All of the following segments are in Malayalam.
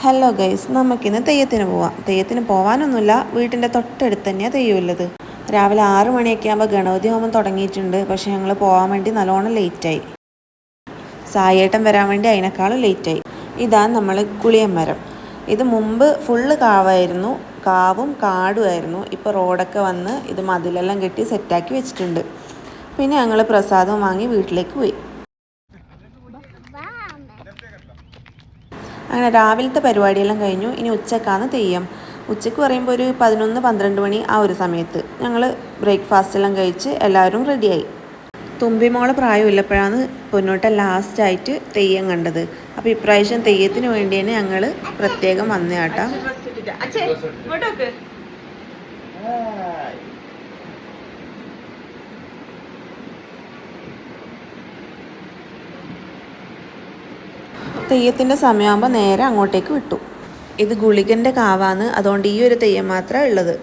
ഹലോ ഗൈസ്, നമുക്കിന്ന് തെയ്യത്തിന് പോവാം. തെയ്യത്തിന് പോകാനൊന്നുമില്ല, വീട്ടിൻ്റെ തൊട്ടടുത്ത് തന്നെയാണ് തെയ്യമുള്ളത്. രാവിലെ 6 മണിയൊക്കെ ആകുമ്പോൾ ഗണപതി ഹോമം തുടങ്ങിയിട്ടുണ്ട്. പക്ഷേ ഞങ്ങൾ പോകാൻ വേണ്ടി നല്ലോണം ലേറ്റായി. സായേട്ടൻ വരാൻ വേണ്ടി അതിനേക്കാളും ലേറ്റായി. ഇതാണ് നമ്മൾ കുളിയൻ മരം. ഇത് മുമ്പ് ഫുള്ള് കാവായിരുന്നു, കാവും കാടുമായിരുന്നു. ഇപ്പോൾ റോഡൊക്കെ വന്ന് ഇത് മതിലെല്ലാം കെട്ടി സെറ്റാക്കി വെച്ചിട്ടുണ്ട്. പിന്നെ ഞങ്ങൾ പ്രസാദം വാങ്ങി വീട്ടിലേക്ക് പോയി. അങ്ങനെ രാവിലത്തെ പരിപാടിയെല്ലാം കഴിഞ്ഞു. ഇനി ഉച്ചക്കാണ് തെയ്യം. ഉച്ചയ്ക്ക് പറയുമ്പോൾ ഒരു 11-12 മണി ആ ഒരു സമയത്ത് ഞങ്ങൾ ബ്രേക്ക്ഫാസ്റ്റ് എല്ലാം കഴിച്ച് എല്ലാവരും റെഡിയായി. തുമ്പിമോളെ പ്രായമില്ലപ്പോഴാണ് പൊന്നോട്ട ലാസ്റ്റായിട്ട് തെയ്യം കണ്ടത്. അപ്പോൾ ഇപ്രാവശ്യം തെയ്യത്തിന് വേണ്ടി തന്നെ ഞങ്ങൾ പ്രത്യേകം വന്നേട്ടാ. തെയ്യത്തിൻ്റെ സമയമാകുമ്പോൾ നേരെ അങ്ങോട്ടേക്ക് വിട്ടു. ഇത് ഗുളികൻ്റെ കാവാണ്, അതുകൊണ്ട് ഈ ഒരു തെയ്യം മാത്രമേ ഉള്ളത്.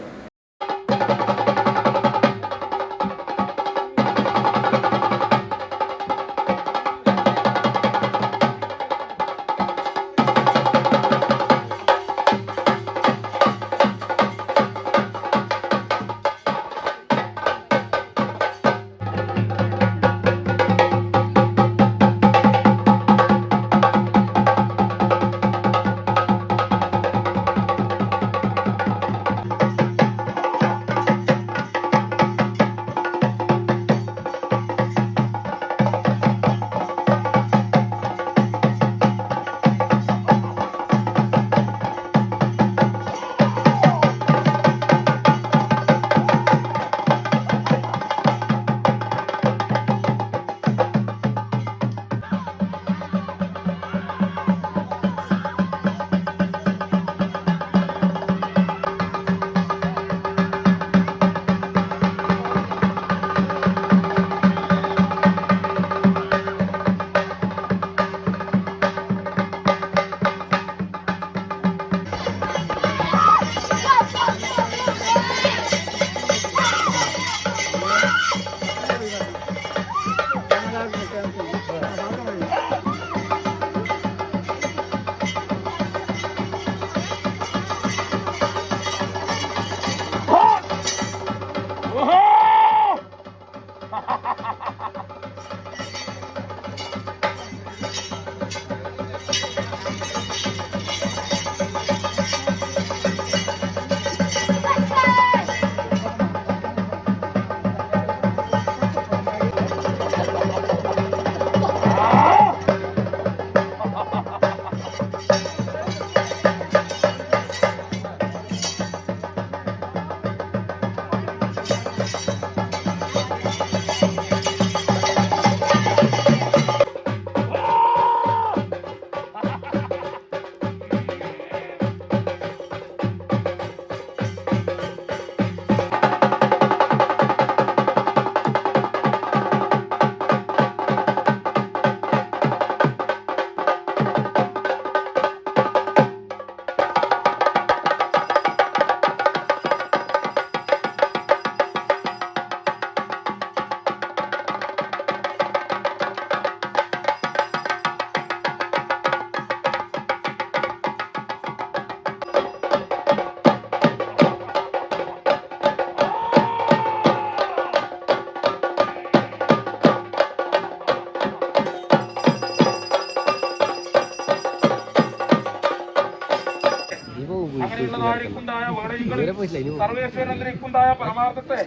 സർവേശ്വരനിരിക്കുന്നതായ പരമാർത്ഥത്തെ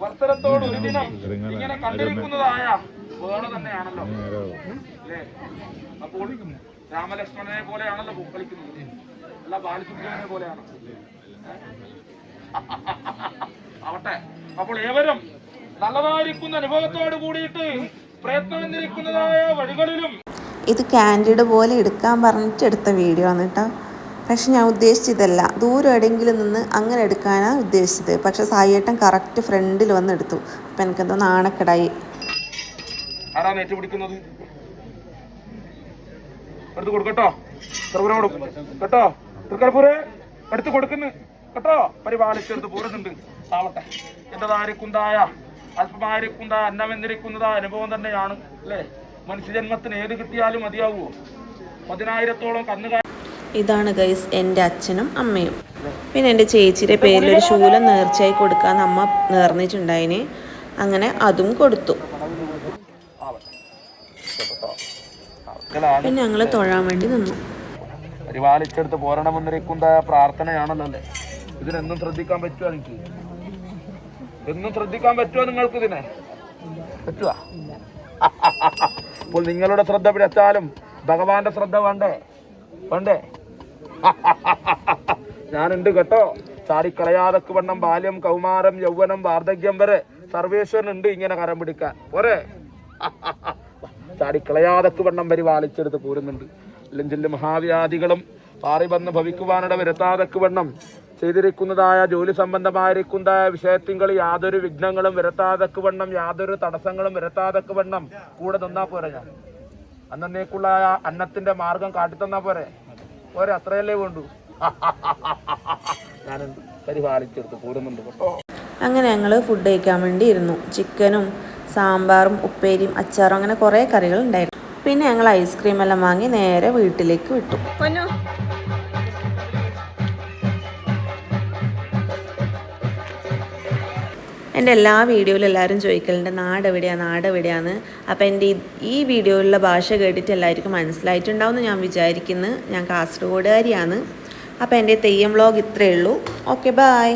വർത്തനത്തോട് ഒരു ദിനം ഇങ്ങനെ കണ്ടിരിക്കുന്നതായ വേണ തന്നെയാണല്ലോ അല്ലേ? അപ്പോൾ രാമലക്ഷ്മണനെ പോലെയാണല്ലോ കളിക്കുന്നത്, അല്ല ബാലസുബ്രഹ്മണ്യനെ പോലെയാണ് ആവട്ടെ. അപ്പോൾ ഏവരും നല്ലതായിരിക്കുന്ന അനുഭവത്തോട് കൂടിയിട്ട് പ്രയത്നം എന്നിരിക്കുന്നതായ വഴികളിലും. ഇത് കാൻഡിഡ് പോലെ എടുക്കാൻ പറഞ്ഞിട്ട് എടുത്ത വീഡിയോ ആണ് കേട്ടോ. പക്ഷെ ഞാൻ ഉദ്ദേശിച്ചതല്ല, ദൂരം എവിടെയെങ്കിലും നിന്ന് അങ്ങനെ എടുക്കാനാണ് ഉദ്ദേശിച്ചത്. പക്ഷെ സായിയേട്ടൻ കറക്റ്റ് ഫ്രണ്ടിൽ വന്ന് എടുത്തു. അപ്പം എനിക്കെന്തോ നാണക്കെടായി. എടുത്തു കൊടുക്കട്ടോ, കേട്ടോ, തൃക്കരപ്പൂരെ എടുത്തു കൊടുക്കുന്നു കേട്ടോ, പരിപാലിച്ചെടുത്ത് പോരുന്നുണ്ട്. ആവട്ടെ, എന്റേതായിരിക്കുന്നതായ അല്പമായിരിക്കുന്നതായ അന്നമെന്നിരിക്കുന്നതായ അനുഭവം തന്നെയാണ് അല്ലേ? മനുഷ്യജന്മത്തിന് ഏത് കിട്ടിയാലും മതിയാവുമോ? 10,000-ഓളം കന്നുകാലി ഇതാണ് ഗൈസ് എൻ്റെ അച്ഛനും അമ്മയും. പിന്നെ എൻ്റെ ചേച്ചിയുടെ പേരിലൊരു ശൂലം നേർച്ചയായി കൊടുക്കാമെന്ന് അമ്മ നേർന്നിട്ടുണ്ടായിന്. അങ്ങനെ അതും കൊടുത്തു. പിന്നെ ഞങ്ങൾ തൊഴാൻ വേണ്ടി നിന്നു. പരിപാലിച്ചെടുത്ത് പോരണമെന്നിരിക്കുന്ന പ്രാർത്ഥനയാണല്ലോ അല്ലേ. ഇതിനെന്നും ശ്രദ്ധിക്കാൻ പറ്റുമോ? എനിക്ക് എന്നും ശ്രദ്ധിക്കാൻ പറ്റുമോ നിങ്ങൾക്ക്? ഇതിനെ പറ്റുക? അപ്പോൾ നിങ്ങളുടെ ശ്രദ്ധ പിഴച്ചാലും ഭഗവാന്റെ ശ്രദ്ധ വേണ്ടേ? വേണ്ടേ? ഞാനുണ്ട് കേട്ടോ. ചാടിക്കളയാതക്ക് വണ്ണം ബാല്യം, കൗമാരം, യൗവനം, വാർദ്ധക്യം വരെ സർവേശ്വരനുണ്ട് ഇങ്ങനെ കരം പിടിക്കാൻ. പോരെ? ചാടിക്കളയാതക്ക് വണ്ണം പരിപാലിച്ചെടുത്ത് പോരുന്നുണ്ട്. അല്ലെങ്കിൽ മഹാവ്യാധികളും പാറിബന്ന് ഭവിക്കുവാനിട വരുത്താതക്ക് വണ്ണം ചെയ്തിരിക്കുന്നതായ ജോലി സംബന്ധമായിരിക്കുന്നതായ വിഷയത്തിങ്കൾ യാതൊരു വിഘ്നങ്ങളും വരുത്താതക്ക് വണ്ണം, യാതൊരു തടസ്സങ്ങളും വരുത്താതക്ക് വണ്ണം കൂടെ തന്നാ പോരെ? ഞാൻ അന്നേക്കുള്ള അന്നത്തിന്റെ മാർഗം കാട്ടിത്തന്നാ പോരെ? പോരെ? അത്രയല്ലേ വേണ്ടു. ഞാനുണ്ട് പരിപാലിച്ചെടുത്ത് പോരുന്നുണ്ട് കേട്ടോ. അങ്ങനെ ഞങ്ങൾ ഫുഡ് കഴിക്കാൻ വേണ്ടി ഇരുന്നു. ചിക്കനും സാമ്പാറും ഉപ്പേരിയും അച്ചാറും അങ്ങനെ കുറേ കറികൾ ഉണ്ടായിരുന്നു. പിന്നെ ഞങ്ങൾ ഐസ്ക്രീം എല്ലാം വാങ്ങി നേരെ വീട്ടിലേക്ക് വിട്ടു. എൻ്റെ എല്ലാ വീഡിയോയിലും എല്ലാവരും ചോദിക്കലുണ്ട് നാടെവിടെയാന്ന്. അപ്പോൾ എൻ്റെ ഈ വീഡിയോയിലുള്ള ഭാഷ കേട്ടിട്ട് എല്ലാവർക്കും മനസ്സിലായിട്ടുണ്ടാവുമെന്ന് ഞാൻ വിചാരിക്കുന്നു. ഞാൻ കാസർഗോഡുകാരിയാണ്. അപ്പോൾ എൻ്റെ തെയ്യം വ്ലോഗ് ഇത്രയേ ഉള്ളൂ. Okay, bye.